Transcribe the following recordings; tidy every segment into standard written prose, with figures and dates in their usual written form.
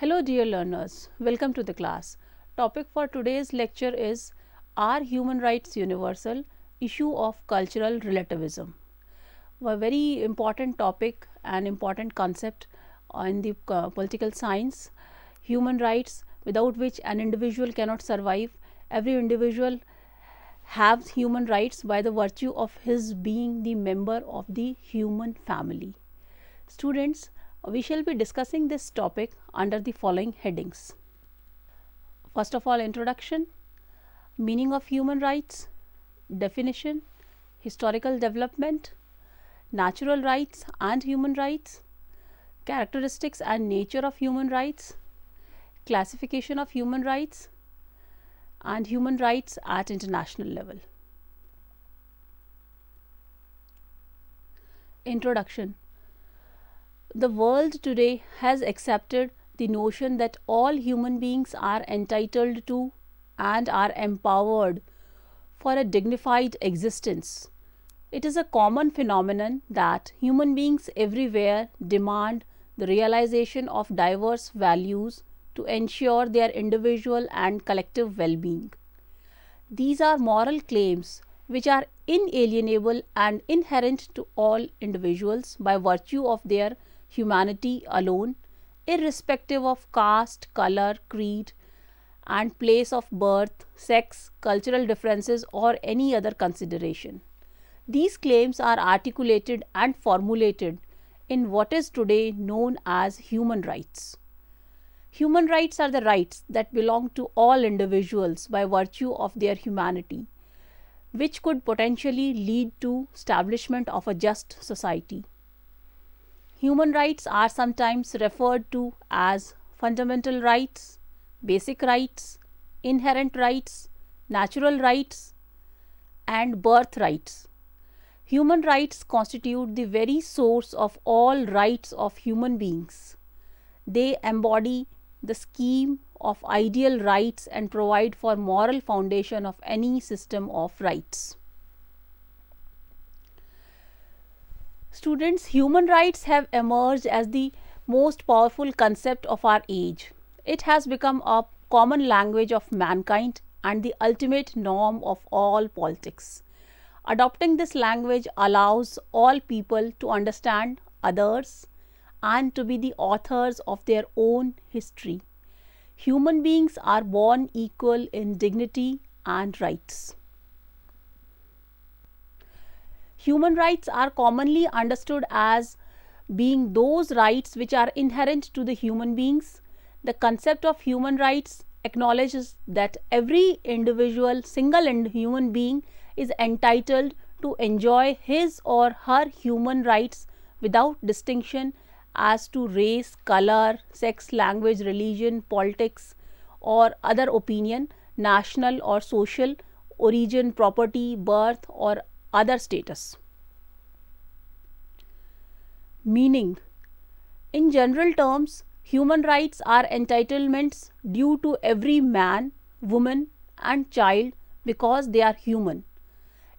Hello dear learners, welcome to the class. Topic for today's lecture is Are Human Rights Universal? Issue of Cultural Relativism. A very important topic and important concept in the political science. Human rights, without which an individual cannot survive. Every individual has human rights by the virtue of his being the member of the human family. Students, we shall be discussing this topic under the following headings. First of all, introduction, meaning of human rights, definition, historical development, natural rights and human rights, characteristics and nature of human rights, classification of human rights, and human rights at international level. Introduction. The world today has accepted the notion that all human beings are entitled to and are empowered for a dignified existence. It is a common phenomenon that human beings everywhere demand the realization of diverse values to ensure their individual and collective well-being. These are moral claims which are inalienable and inherent to all individuals by virtue of their humanity alone, irrespective of caste, color, creed, and place of birth, sex, cultural differences, or any other consideration. These claims are articulated and formulated in what is today known as human rights. Human rights are the rights that belong to all individuals by virtue of their humanity, which could potentially lead to establishment of a just society. Human rights are sometimes referred to as fundamental rights, basic rights, inherent rights, natural rights, and birth rights. Human rights constitute the very source of all rights of human beings. They embody the scheme of ideal rights and provide for moral foundation of any system of rights. Students, human rights have emerged as the most powerful concept of our age. It has become a common language of mankind and the ultimate norm of all politics. Adopting this language allows all people to understand others and to be the authors of their own history. Human beings are born equal in dignity and rights. Human rights are commonly understood as being those rights which are inherent to the human beings. The concept of human rights acknowledges that every individual, single human being is entitled to enjoy his or her human rights without distinction as to race, color, sex, language, religion, politics, or other opinion, national or social origin, property, birth, or other status. Meaning. In general terms, human rights are entitlements due to every man, woman, and child because they are human.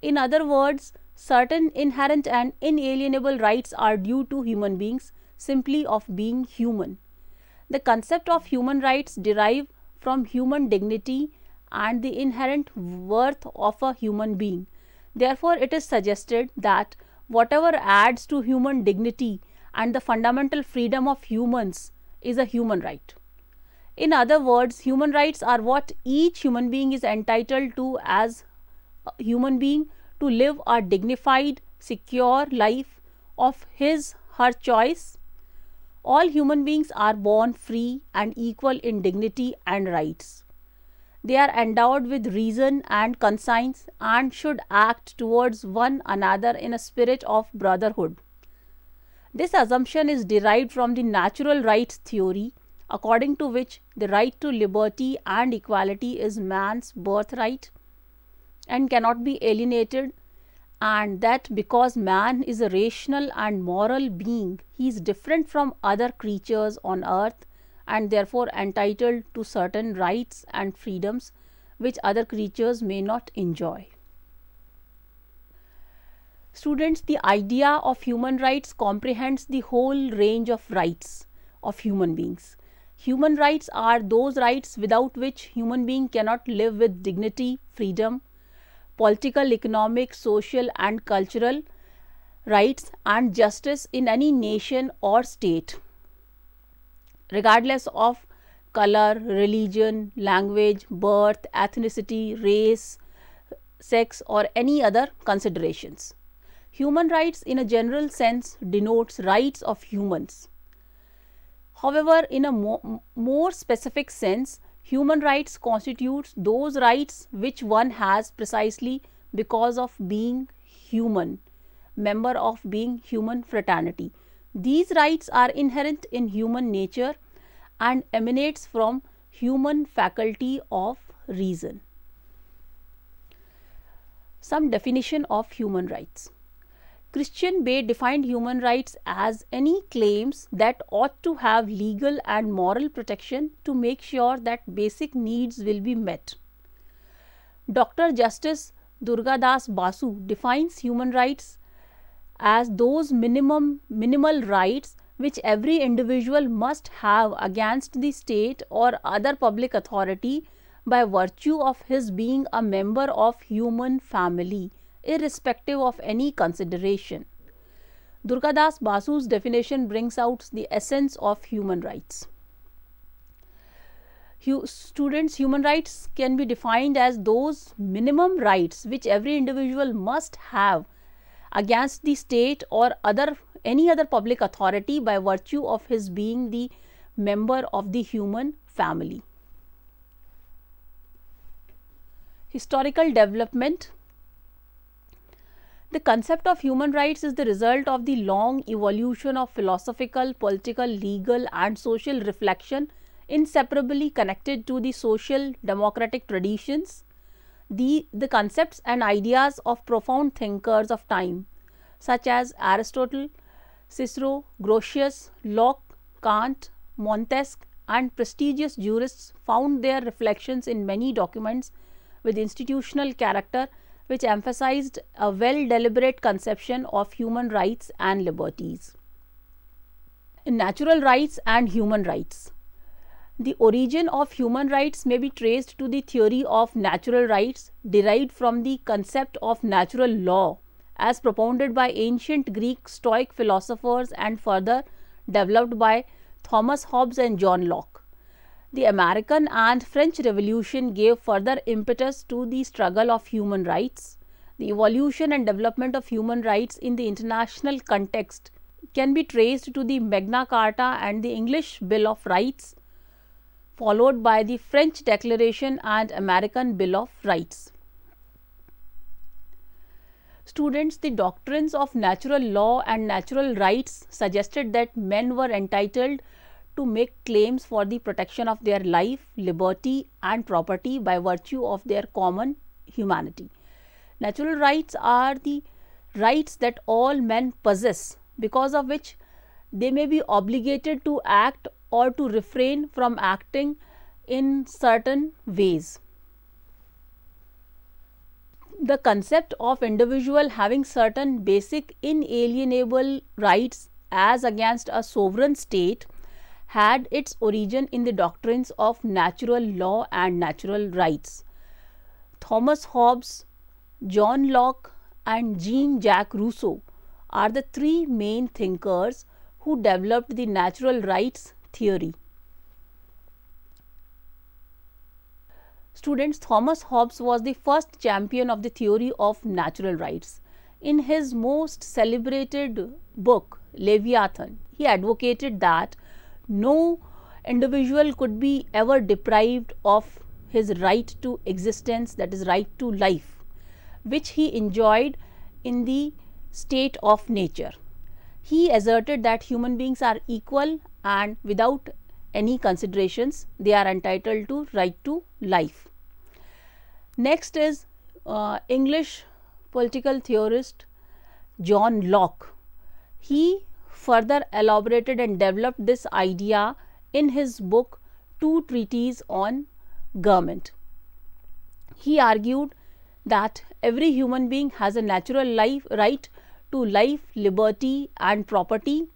In other words, certain inherent and inalienable rights are due to human beings simply of being human. The concept of human rights derive from human dignity and the inherent worth of a human being. Therefore, it is suggested that whatever adds to human dignity and the fundamental freedom of humans is a human right. In other words, human rights are what each human being is entitled to as a human being to live a dignified, secure life of his, her choice. All human beings are born free and equal in dignity and rights. They are endowed with reason and conscience and should act towards one another in a spirit of brotherhood. This assumption is derived from the natural rights theory, according to which the right to liberty and equality is man's birthright and cannot be alienated, and that because man is a rational and moral being, he is different from other creatures on earth and therefore entitled to certain rights and freedoms which other creatures may not enjoy. Students, the idea of human rights comprehends the whole range of rights of human beings. Human rights are those rights without which human being cannot live with dignity, freedom, political, economic, social and cultural rights and justice in any nation or state, regardless of color, religion, language, birth, ethnicity, race, sex or any other considerations. Human rights in a general sense denotes rights of humans. However, in a more specific sense, human rights constitutes those rights which one has precisely because of being human, member of being human fraternity. These rights are inherent in human nature and emanates from human faculty of reason. Some definition of human rights. Christian Bay defined human rights as any claims that ought to have legal and moral protection to make sure that basic needs will be met. Dr. Justice Durgadas Basu defines human rights as those minimal rights which every individual must have against the state or other public authority by virtue of his being a member of human family, irrespective of any consideration. Durgadas Basu's definition brings out the essence of human rights. Students, human rights can be defined as those minimum rights which every individual must have against the state or any other public authority by virtue of his being the member of the human family. Historical development. The concept of human rights is the result of the long evolution of philosophical, political, legal and social reflection inseparably connected to the social democratic traditions. The concepts and ideas of profound thinkers of time such as Aristotle, Cicero, Grotius, Locke, Kant, Montesquieu and prestigious jurists found their reflections in many documents with institutional character which emphasized a well-deliberate conception of human rights and liberties. In natural rights and human rights. The origin of human rights may be traced to the theory of natural rights derived from the concept of natural law as propounded by ancient Greek Stoic philosophers and further developed by Thomas Hobbes and John Locke. The American and French Revolution gave further impetus to the struggle of human rights. The evolution and development of human rights in the international context can be traced to the Magna Carta and the English Bill of Rights, followed by the French Declaration and American Bill of Rights. Students, the doctrines of natural law and natural rights suggested that men were entitled to make claims for the protection of their life, liberty and property by virtue of their common humanity. Natural rights are the rights that all men possess, because of which they may be obligated to act or to refrain from acting in certain ways. The concept of individual having certain basic inalienable rights as against a sovereign state had its origin in the doctrines of natural law and natural rights. Thomas Hobbes, John Locke and Jean-Jacques Rousseau are the three main thinkers who developed the natural rights theory. Students, Thomas Hobbes was the first champion of the theory of natural rights. In his most celebrated book, Leviathan, he advocated that no individual could be ever deprived of his right to existence, that is, right to life, which he enjoyed in the state of nature. He asserted that human beings are equal and without any considerations they are entitled to right to life. Next is English political theorist John Locke. He further elaborated and developed this idea in his book Two Treatises on Government. He argued that every human being has a natural right to life, liberty and property,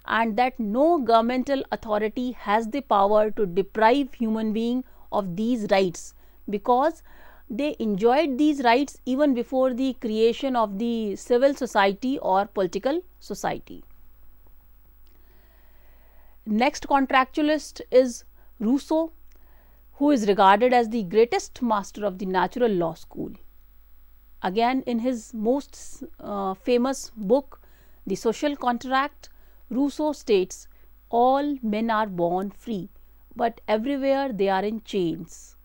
and that no governmental authority has the power to deprive human being of these rights, because they enjoyed these rights even before the creation of the civil society or political society. Next contractualist is Rousseau, who is regarded as the greatest master of the natural law school. Again, in his most famous book, The Social Contract, Rousseau states, all men are born free, but everywhere they are in chains.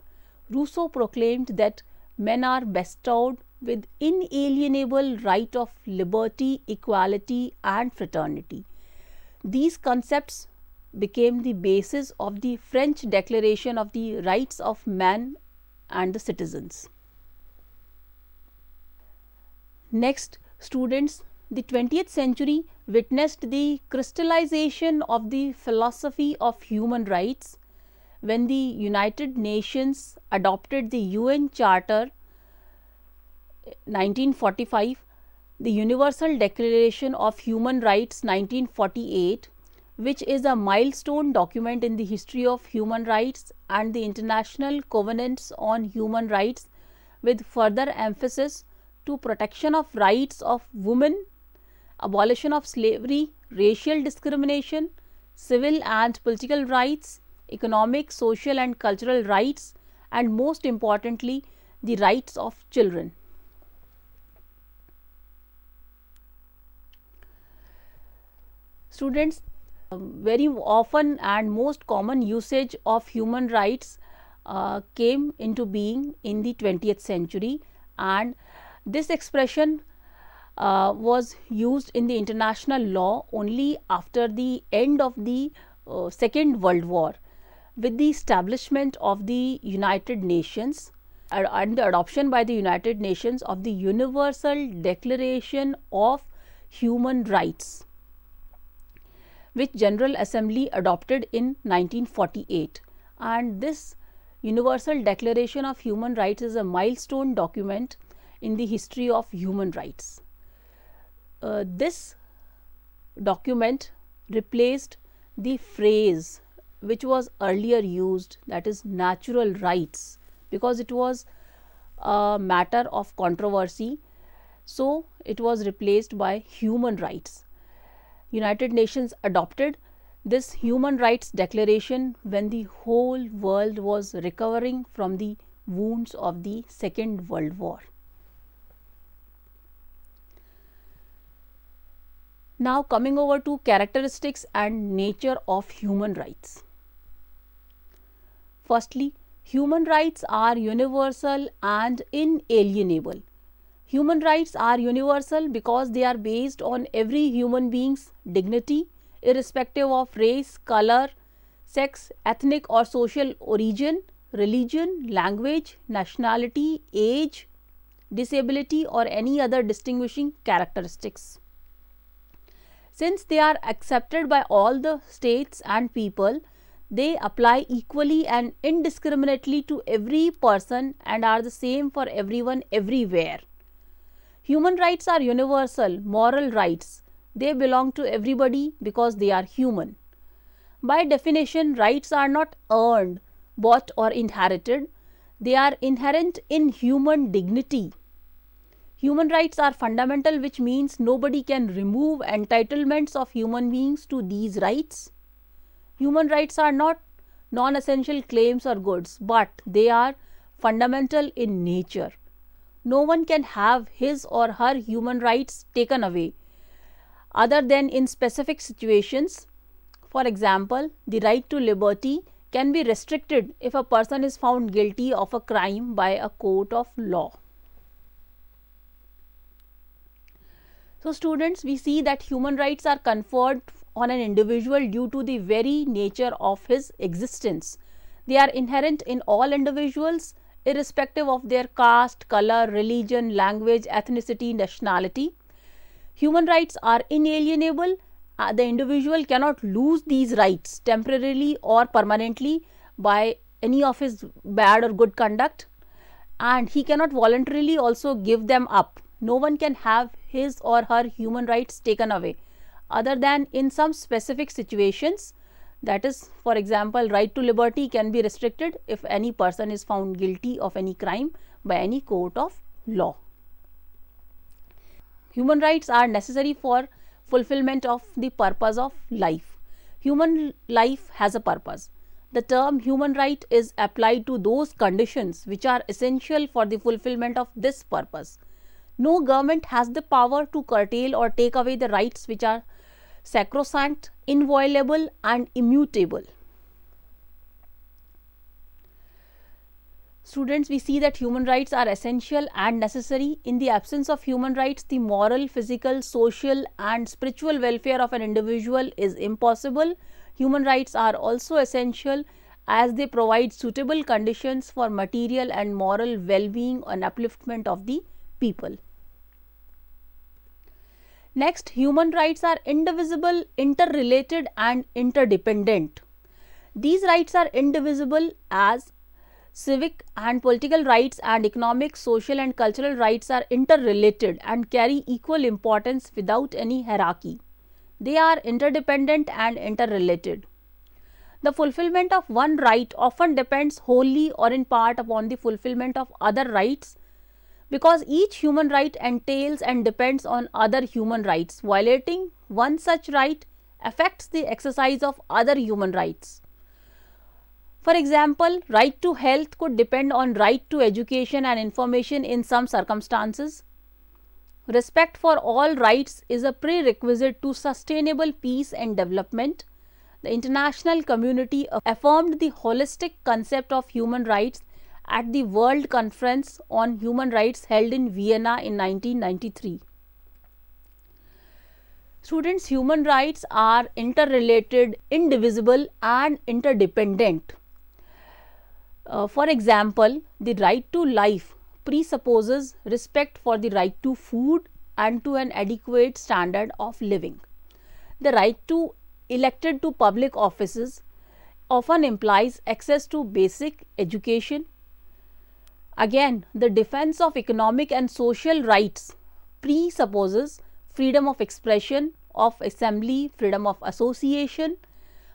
Rousseau proclaimed that men are bestowed with inalienable right of liberty, equality and fraternity. These concepts became the basis of the French Declaration of the Rights of Man and the Citizens. Next, students, the 20th century witnessed the crystallization of the philosophy of human rights when the United Nations adopted the UN Charter 1945, the Universal Declaration of Human Rights 1948, which is a milestone document in the history of human rights, and the International Covenants on Human Rights, with further emphasis to protection of rights of women, abolition of slavery, racial discrimination, civil and political rights, economic, social and cultural rights, and most importantly, the rights of children. Students, very often and most common usage of human rights came into being in the 20th century, and this expression was used in the international law only after the end of the Second World War, with the establishment of the United Nations and the adoption by the United Nations of the Universal Declaration of Human Rights, which General Assembly adopted in 1948. And this Universal Declaration of Human Rights is a milestone document in the history of human rights. This document replaced the phrase which was earlier used, that is natural rights, because it was a matter of controversy. So it was replaced by human rights. United Nations adopted this human rights declaration when the whole world was recovering from the wounds of the Second World War. Now coming over to characteristics and nature of human rights. Firstly, human rights are universal and inalienable. Human rights are universal because they are based on every human being's dignity, irrespective of race, color, sex, ethnic or social origin, religion, language, nationality, age, disability or any other distinguishing characteristics. Since they are accepted by all the states and people, they apply equally and indiscriminately to every person and are the same for everyone everywhere. Human rights are universal, moral rights. They belong to everybody because they are human. By definition, rights are not earned, bought or inherited. They are inherent in human dignity. Human rights are fundamental, which means nobody can remove entitlements of human beings to these rights. Human rights are not non-essential claims or goods, but they are fundamental in nature. No one can have his or her human rights taken away, other than in specific situations. For example, the right to liberty can be restricted if a person is found guilty of a crime by a court of law. So students, we see that human rights are conferred on an individual due to the very nature of his existence. They are inherent in all individuals, irrespective of their caste, color, religion, language, ethnicity, nationality. Human rights are inalienable. The individual cannot lose these rights temporarily or permanently by any of his bad or good conduct, and he cannot voluntarily also give them up. No one can have his or her human rights taken away other than in some specific situations. That is, for example, right to liberty can be restricted if any person is found guilty of any crime by any court of law. Human rights are necessary for fulfillment of the purpose of life. Human life has a purpose. The term human right is applied to those conditions which are essential for the fulfillment of this purpose. No government has the power to curtail or take away the rights which are sacrosanct, inviolable and immutable. Students, we see that human rights are essential and necessary. In the absence of human rights, the moral, physical, social and spiritual welfare of an individual is impossible. Human rights are also essential as they provide suitable conditions for material and moral well-being and upliftment of the people. Next, human rights are indivisible, interrelated and interdependent. These rights are indivisible as civic and political rights and economic, social and cultural rights are interrelated and carry equal importance without any hierarchy. They are interdependent and interrelated. The fulfillment of one right often depends wholly or in part upon the fulfillment of other rights, because each human right entails and depends on other human rights. Violating one such right affects the exercise of other human rights. For example, right to health could depend on right to education and information in some circumstances. Respect for all rights is a prerequisite to sustainable peace and development. The international community affirmed the holistic concept of human rights at the World Conference on Human Rights held in Vienna in 1993. Students, human rights are interrelated, indivisible and interdependent. For example, the right to life presupposes respect for the right to food and to an adequate standard of living. The right to elected to public offices often implies access to basic education. Again, the defense of economic and social rights presupposes freedom of expression, of assembly, freedom of association.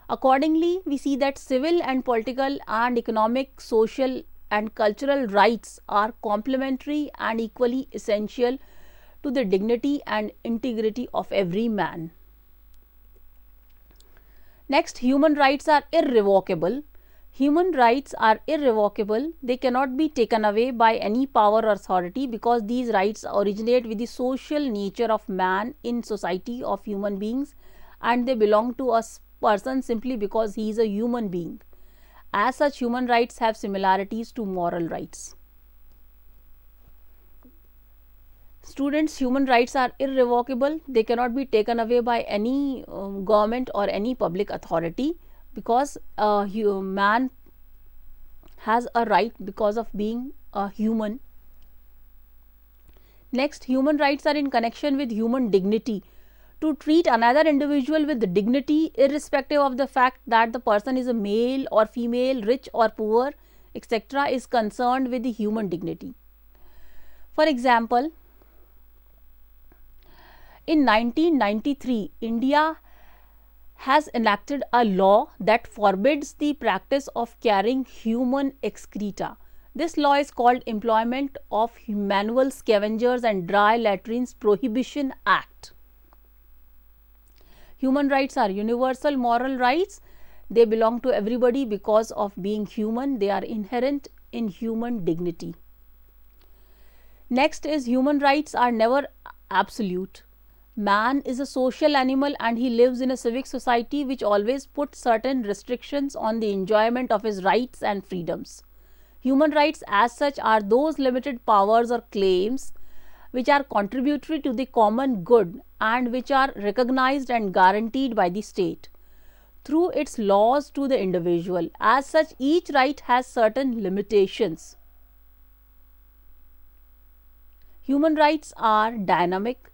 Accordingly, we see that civil and political and economic, social and cultural rights are complementary and equally essential to the dignity and integrity of every man. Next, human rights are irrevocable. Human rights are irrevocable. They cannot be taken away by any power or authority, because these rights originate with the social nature of man in society of human beings, and they belong to a person simply because he is a human being. As such, human rights have similarities to moral rights. Students, human rights are irrevocable. They cannot be taken away by any government or any public authority, because man has a right because of being a human. Next, human rights are in connection with human dignity. To treat another individual with dignity, irrespective of the fact that the person is a male or female, rich or poor, etc., is concerned with the human dignity. For example, in 1993, India has enacted a law that forbids the practice of carrying human excreta. This law is called Employment of Manual Scavengers and Dry Latrines Prohibition Act. Human rights are universal moral rights. They belong to everybody because of being human. They are inherent in human dignity. Next is, human rights are never absolute. Man is a social animal and he lives in a civic society which always puts certain restrictions on the enjoyment of his rights and freedoms. Human rights as such are those limited powers or claims which are contributory to the common good and which are recognized and guaranteed by the state through its laws to the individual. As such, each right has certain limitations. Human rights are dynamic.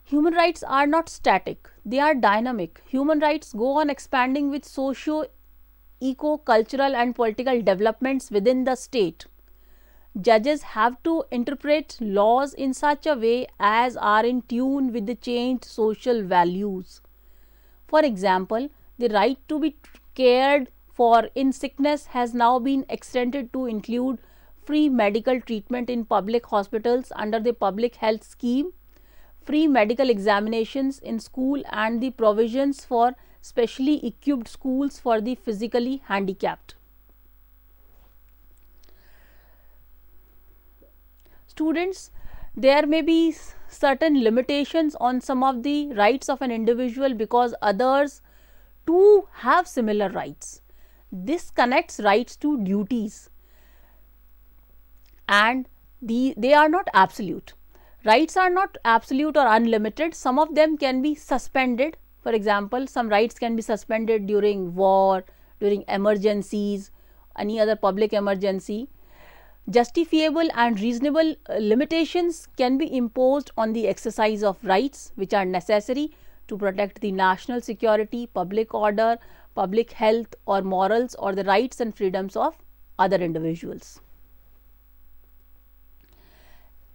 Human rights are not static, they are dynamic. Human rights go on expanding with socio, eco, cultural and political developments within the state. judges have to interpret laws in such a way as are in tune with the changed social values. For example, the right to be cared for in sickness has now been extended to include free medical treatment in public hospitals under the public health scheme, free medical examinations in school, and the provisions for specially equipped schools for the physically handicapped. Students, there may be certain limitations on some of the rights of an individual because others too have similar rights. This connects rights to duties, and they are not absolute. Rights are not absolute or unlimited. Some of them can be suspended. For example, some rights can be suspended during war, during emergencies, any other public emergency. Justifiable and reasonable limitations can be imposed on the exercise of rights which are necessary to protect the national security, public order, public health, or morals, or the rights and freedoms of other individuals.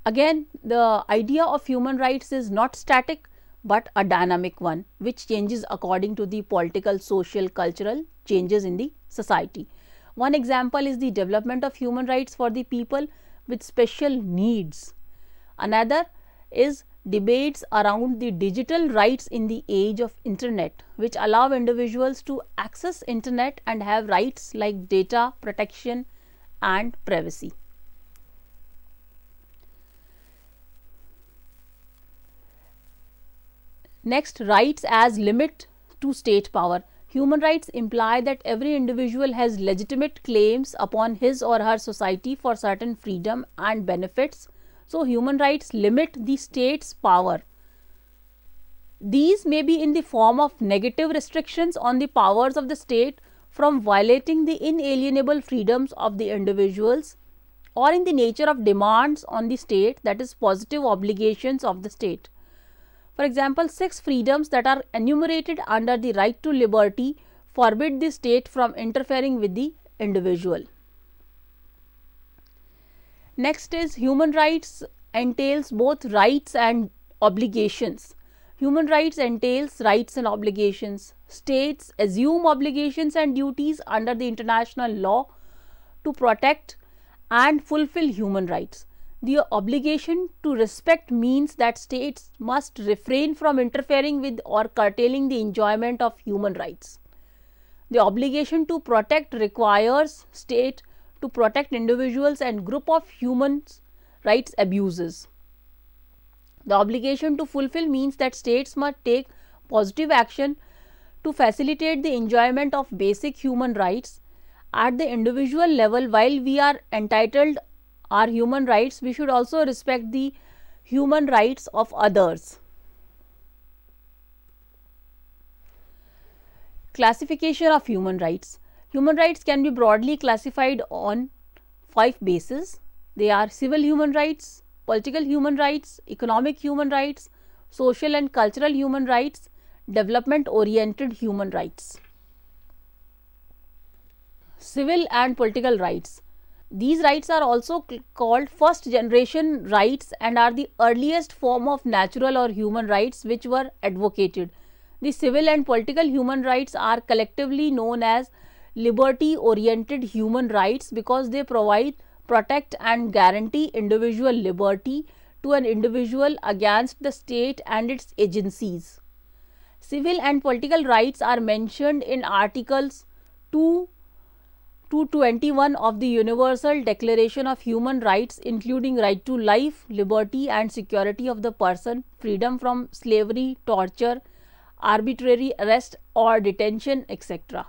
Again, the idea of human rights is not static but a dynamic one which changes according to the political, social, cultural changes in the society. One example is the development of human rights for the people with special needs. Another is debates around the digital rights in the age of internet, which allow individuals to access internet and have rights like data protection and privacy. Next, rights as limit to state power. Human rights imply that every individual has legitimate claims upon his or her society for certain freedom and benefits. So, human rights limit the state's power. These may be in the form of negative restrictions on the powers of the state from violating the inalienable freedoms of the individuals, or in the nature of demands on the state, that is, positive obligations of the state. For example, 6 freedoms that are enumerated under the right to liberty forbid the state from interfering with the individual. Next is human rights entails both rights and obligations. Human rights entails rights and obligations. States assume obligations and duties under the international law to protect and fulfill human rights. The obligation to respect means that states must refrain from interfering with or curtailing the enjoyment of human rights. The obligation to protect requires state to protect individuals and group of human rights abuses. The obligation to fulfill means that states must take positive action to facilitate the enjoyment of basic human rights at the individual level. While we are entitled our human rights, we should also respect the human rights of others. Classification of human rights. Human rights can be broadly classified on 5 bases. They are civil human rights, political human rights, economic human rights, social and cultural human rights, development oriented human rights. Civil and political rights. These rights are also called first generation rights and are the earliest form of natural or human rights which were advocated. The civil and political human rights are collectively known as liberty oriented human rights because they provide, protect and guarantee individual liberty to an individual against the state and its agencies. Civil and political rights are mentioned in Articles 2 to 21 of the Universal Declaration of Human Rights, including right to life, liberty and security of the person, freedom from slavery, torture, arbitrary arrest or detention, etc.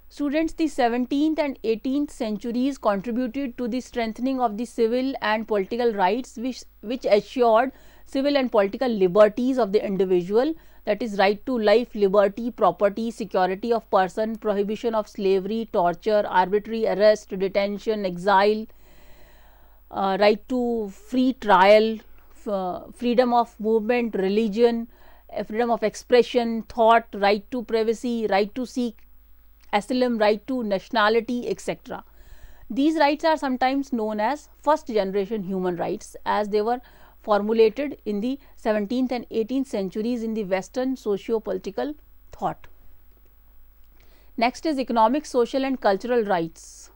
Students, the 17th and 18th centuries contributed to the strengthening of the civil and political rights which assured civil and political liberties of the individual, that is, right to life, liberty, property, security of person, prohibition of slavery, torture, arbitrary arrest, detention, exile, right to free trial, freedom of movement, religion, freedom of expression, thought, right to privacy, right to seek asylum, right to nationality, etc. These rights are sometimes known as first generation human rights, as they were formulated in the 17th and 18th centuries in the Western socio-political thought. Next is economic, social and cultural rights.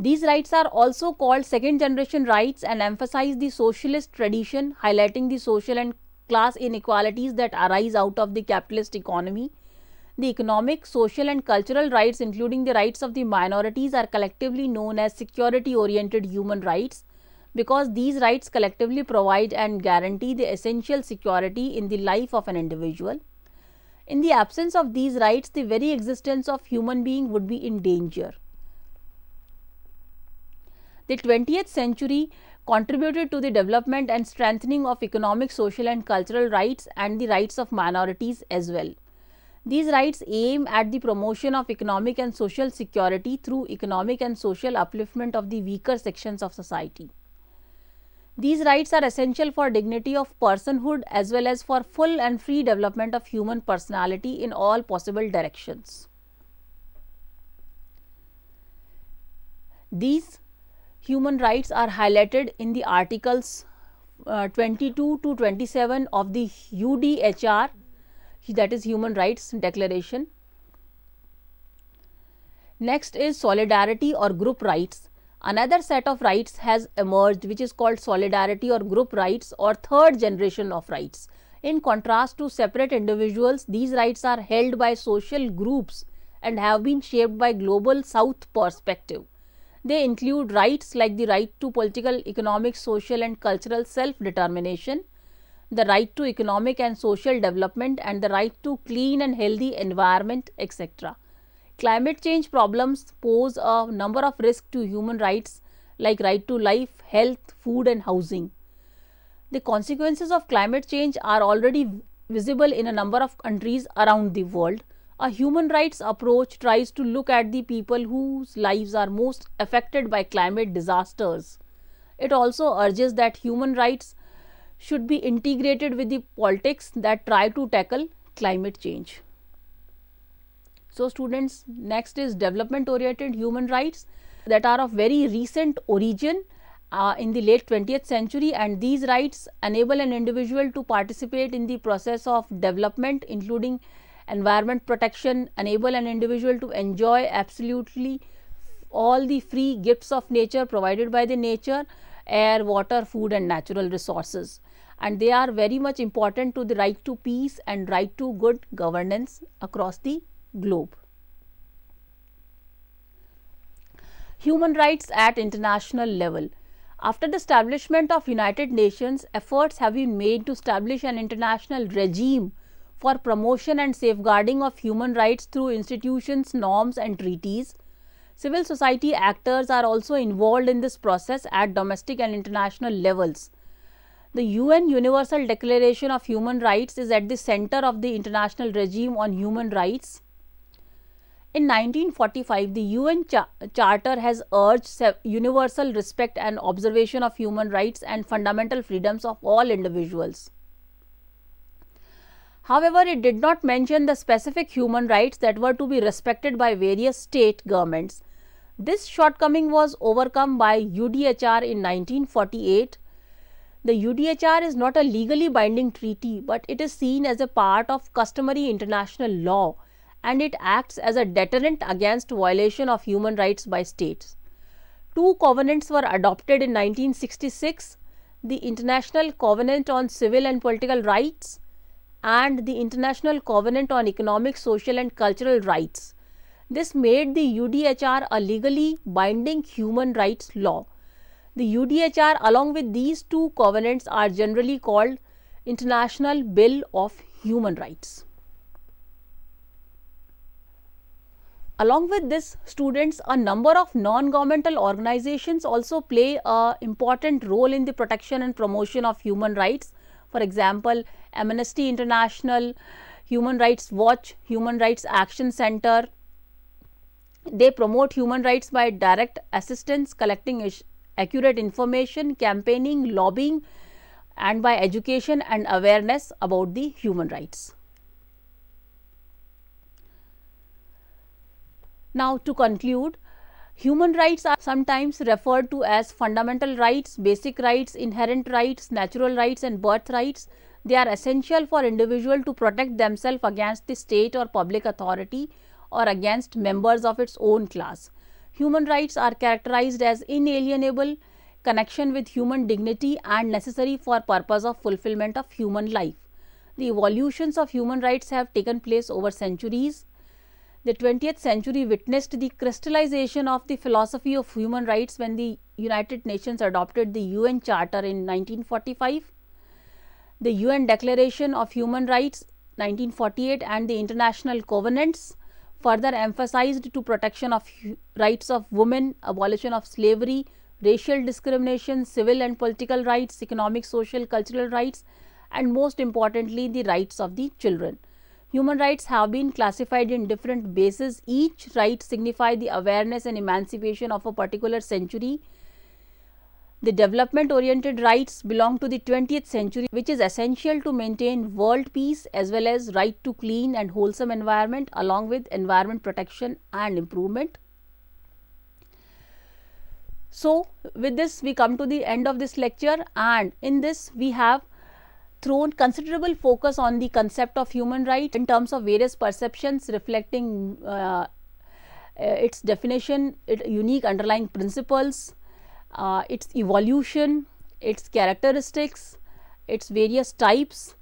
These rights are also called second generation rights and emphasize the socialist tradition, highlighting the social and class inequalities that arise out of the capitalist economy. The economic, social and cultural rights, including the rights of the minorities, are collectively known as security oriented human rights, because these rights collectively provide and guarantee the essential security in the life of an individual. In the absence of these rights, the very existence of human being would be in danger. The 20th century contributed to the development and strengthening of economic, social and cultural rights and the rights of minorities as well. These rights aim at the promotion of economic and social security through economic and social upliftment of the weaker sections of society. These rights are essential for dignity of personhood as well as for full and free development of human personality in all possible directions. These human rights are highlighted in the articles 22 to 27 of the UDHR, that is Human Rights Declaration. Next is solidarity or group rights. Another set of rights has emerged which is called solidarity or group rights or third generation of rights. In contrast to separate individuals, these rights are held by social groups and have been shaped by global south perspective. They include rights like the right to political, economic, social and cultural self-determination, the right to economic and social development and the right to clean and healthy environment, etc. Climate change problems pose a number of risks to human rights like right to life, health, food and housing. The consequences of climate change are already visible in a number of countries around the world. A human rights approach tries to look at the people whose lives are most affected by climate disasters. It also urges that human rights should be integrated with the politics that try to tackle climate change. So students, next is development oriented human rights that are of very recent origin in the late 20th century, and these rights enable an individual to participate in the process of development including environment protection, enable an individual to enjoy absolutely all the free gifts of nature provided by the nature, air, water, food and natural resources, and they are very much important to the right to peace and right to good governance across the globe. Human rights at international level. After the establishment of United Nations, efforts have been made to establish an international regime for promotion and safeguarding of human rights through institutions, norms and treaties. Civil society actors are also involved in this process at domestic and international levels. The UN Universal Declaration of Human Rights is at the center of the international regime on human rights. In 1945, the UN Charter has urged universal respect and observation of human rights and fundamental freedoms of all individuals. However, it did not mention the specific human rights that were to be respected by various state governments. This shortcoming was overcome by UDHR in 1948. The UDHR is not a legally binding treaty, but it is seen as a part of customary international law, and it acts as a deterrent against violation of human rights by states. Two covenants were adopted in 1966, the International Covenant on Civil and Political Rights and the International Covenant on Economic, Social and Cultural Rights. This made the UDHR a legally binding human rights law. The UDHR along with these two covenants are generally called International Bill of Human Rights. Along with this, students, a number of non-governmental organizations also play an important role in the protection and promotion of human rights. For example, Amnesty International, Human Rights Watch, Human Rights Action Center. They promote human rights by direct assistance, collecting accurate information, campaigning, lobbying, and by education and awareness about the human rights. Now, to conclude, human rights are sometimes referred to as fundamental rights, basic rights, inherent rights, natural rights and birth rights. They are essential for individual to protect themselves against the state or public authority or against members of its own class. Human rights are characterized as inalienable connection with human dignity and necessary for purpose of fulfillment of human life. The evolutions of human rights have taken place over centuries. The 20th century witnessed the crystallization of the philosophy of human rights when the United Nations adopted the UN Charter in 1945, the UN Declaration of Human Rights 1948 and the international covenants further emphasized to protection of rights of women, abolition of slavery, racial discrimination, civil and political rights, economic, social, cultural rights, and most importantly the rights of the children. Human rights have been classified in different bases. Each right signifies the awareness and emancipation of a particular century. The development oriented rights belong to the 20th century, which is essential to maintain world peace as well as right to clean and wholesome environment along with environment protection and improvement. So, with this we come to the end of this lecture, and in this we have thrown considerable focus on the concept of human right in terms of various perceptions reflecting its definition, its unique underlying principles, its evolution, its characteristics, its various types,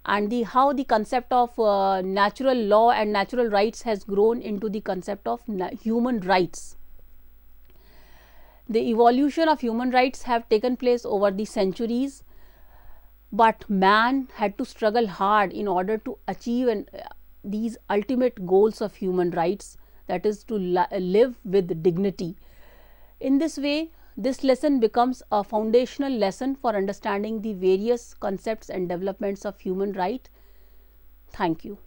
and how the concept of natural law and natural rights has grown into the concept of human rights. The evolution of human rights have taken place over the centuries, but man had to struggle hard in order to achieve these ultimate goals of human rights, that is to live with dignity. In this way, this lesson becomes a foundational lesson for understanding the various concepts and developments of human right. Thank you.